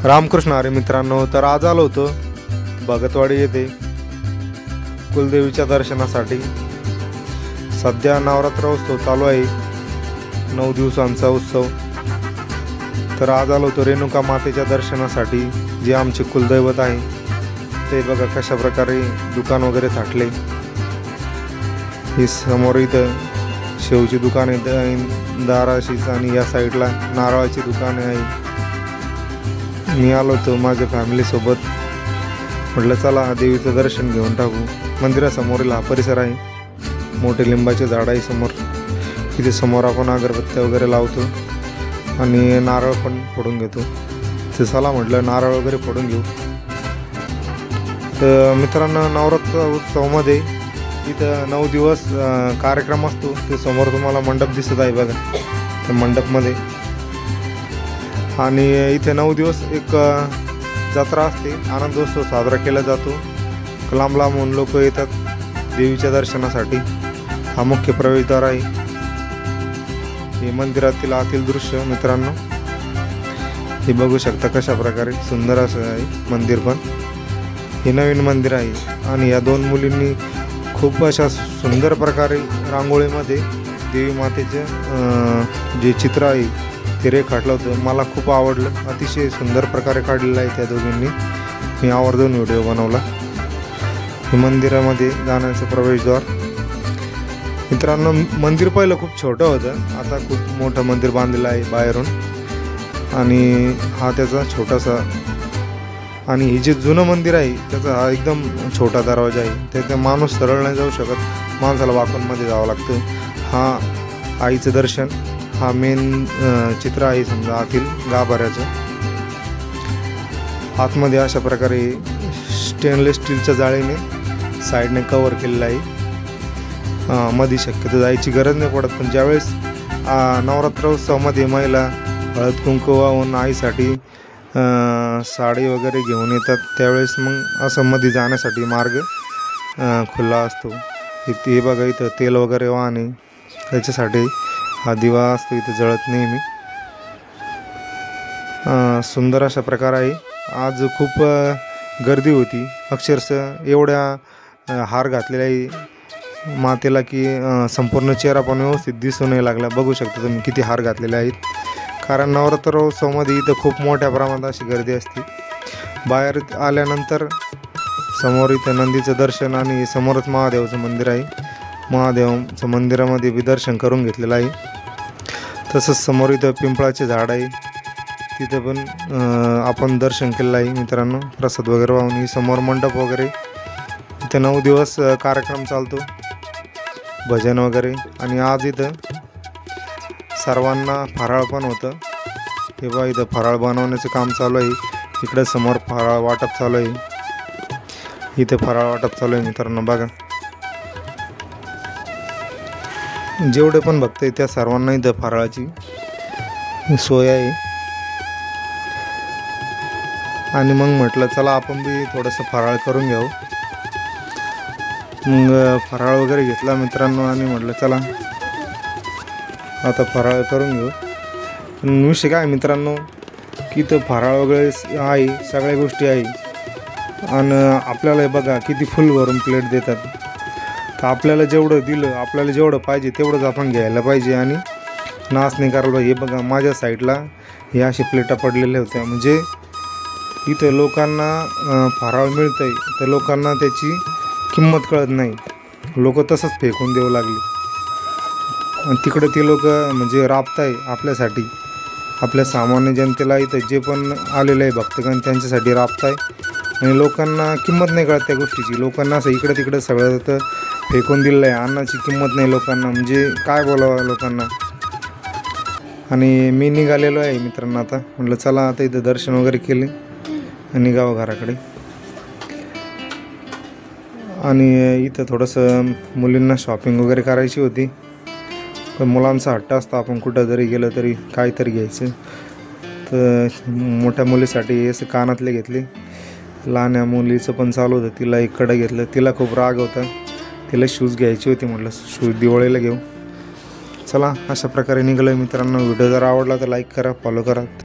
रामकृष्ण हरी मित्रांनो, तर आज आलो होतो भगतवाडी येथे कुलदेवीच्या दर्शनासाठी। सध्या नवरात्र उत्सव चालू आहे, 9 दिवसांचा उत्सव। तर आज आलो होतो रेणुका मातेच्या दर्शनासाठी, जे आमचे कुलदैवत आहे। ते बघा कशा प्रकारे दुकान वगैरे थाटले। हे समोर इथं शेवची दुकान आहे, दाराशीच, आणि या साईडला नारळाची दुकान आहे। मी आलो होतो माझ्या फॅमिली सोबत, म्हटलं चला देवीचं दर्शन घेऊन टाकू। मंदिरासमोरील हा परिसर आहे, मोठे लिंबाचे झाड आहे समोर। इथे समोर आपण अगरबत्त्या वगैरे लावतो आणि नारळ पण फोडून घेतो। ते चला म्हटलं नारळ वगैरे फोडून घेऊ। तर मित्रांनो, नवरात्र उत्सवामध्ये इथं 9 दिवस कार्यक्रम असतो। ते समोर तुम्हाला मंडप दिसत आहे बघा, त्या मंडपमध्ये। आणि इथे 9 दिवस एक जत्रा असते, आनंदोत्सव साजरा केला जातो। लांब लांबून लोक येतात देवीच्या दर्शनासाठी। हा मुख्य प्रवेशद्वार आहे। हे मंदिरातील आतील दृश्य मित्रांनो, हे बघू शकता कशा प्रकारे सुंदर असं आहे मंदिर। पण हे नवीन मंदिर आहे आणि या 2 मुलींनी खूप अशा सुंदर प्रकारे रांगोळीमध्ये देवी मातेचे जे चित्र आहे ते रेखाटलं होतं। मला खूप आवडलं, अतिशय सुंदर प्रकारे काढलेलं आहे त्या दोघींनी। मी आवर्जून व्हिडिओ बनवला। हे मंदिरामध्ये जाण्याचं प्रवेशद्वार मित्रांनो। मंदिर पहिलं खूप छोटं होतं, आता खूप मोठं मंदिर बांधलेलं आहे बाहेरून। आणि हा त्याचा छोटासा, आणि हे जे जुनं मंदिर आहे त्याचा हा एकदम छोटा दरवाजा आहे। त्याचा माणूस सरळ नाही जाऊ शकत, माणसाला वाकूनमध्ये जावं लागतं। हा आईचं दर्शन, हा मेन चित्र आहे समजा आतील गाभाऱ्याचं। आतमध्ये अशा प्रकारे स्टेनलेस स्टीलच्या जाळीने साईडने कव्हर केलेलं आहे। मध्ये शक्यतो जायची गरज नाही पडत, पण ज्यावेळेस नवरात्रोत्सवामध्ये महिला हळद कुंकू वाहून आईसाठी साडी वगैरे घेऊन येतात, त्यावेळेस मग असं मध्ये जाण्यासाठी मार्ग खुला असतो। हे बघा इथं तेल वगैरे वाहने, त्याच्यासाठी हा दिवा असतो इथे जळत नेहमी। सुंदर अशा प्रकार आहे। आज खूप गर्दी होती, अक्षरशः एवढ्या हार घातलेला आहे मातेला की संपूर्ण चेहरा पण व्यवस्थित दिसून नाही लागला। बघू शकता तुम्ही किती हार घातलेले आहेत, कारण नवरात्रोत्सवामध्ये इथं खूप मोठ्या प्रमाणात अशी गर्दी असते। बाहेर आल्यानंतर समोर इथं नंदीचं दर्शन, आणि समोरच महादेवाचं मंदिर आहे। महादेवाचं मंदिरामध्ये बी दर्शन करून घेतलेलं आहे। तसंच समोर इथं पिंपळाचे झाड आहे, तिथं पण आपण दर्शन केलेलं आहे मित्रांनो, प्रसाद वगैरे वाहून। ही समोर मंडप वगैरे, इथं 9 दिवस कार्यक्रम चालतो, भजन वगैरे। आणि आज इथं सर्वांना फराळ पण होतं। हे बघा इथं फराळ बनवण्याचं काम चालू आहे। इकडे समोर फराळ वाटप चालू आहे, इथे फराळ वाटप चालू आहे मित्रांनो बघा। जेवढे पण भक्त आहेत त्या सर्वांना इथं फराळाची सोय आहे। आणि मग म्हटलं चला आपण बी थोडंसं फराळ करून घेऊ। मग फराळ वगैरे घेतला मित्रांनो, आणि म्हटलं चला आता फराळ करून घेऊ। पण विषय काय मित्रांनो, की इथं फराळ वगैरे आहे, सगळ्या गोष्टी आहे, आणि आपल्याला बघा किती फुल भरून प्लेट देतात। तर आपल्याला जेवढं दिलं, आपल्याला जेवढं पाहिजे तेवढंच आपण घ्यायला पाहिजे आणि नाश नाही करायला पाहिजे। हे बघा माझ्या साईडला हे असे प्लेटा पडलेल्या होत्या, म्हणजे इथं लोकांना फराळ मिळतं आहे तर लोकांना त्याची किंमत कळत नाही, लोक तसंच फेकून देऊ लागले। आणि तिकडं ते लोक म्हणजे राबताय आपल्यासाठी, आपल्या सामान्य जनतेला इथं जे पण आलेलं आहे भक्तगण त्यांच्यासाठी राबताय, आणि लोकांना किंमत नाही कळत त्या गोष्टीची। लोकांना असं इकडं तिकडं सगळं तर फेकून दिलेलं आहे, अन्नाची किंमत नाही लोकांना, म्हणजे काय बोलावं लोकांना। आणि मी निघालेलो आहे मित्रांनो आता, म्हटलं चला आता इथं दर्शन वगैरे केले आणि निघावं घराकडे। आणि इथं थोडंसं मुलींना शॉपिंग वगैरे करायची होती, पण मुलांचा हट्ट असतो आपण कुठं जरी गेलं तरी काहीतरी घ्यायचं। तर मोठ्या मुलीसाठी असं कानातले घेतले, लहान्या मुलीचं पण चालू होतं, तिला एक कडं घेतलं। तिला खूप राग होता, तिला शूज घ्यायची होती, म्हटलं शूज दिवाळीला घेऊ। चला अशा प्रकारे निघालं मित्रांनो। व्हिडिओ जर आवडला तर लाईक करा, फॉलो करा।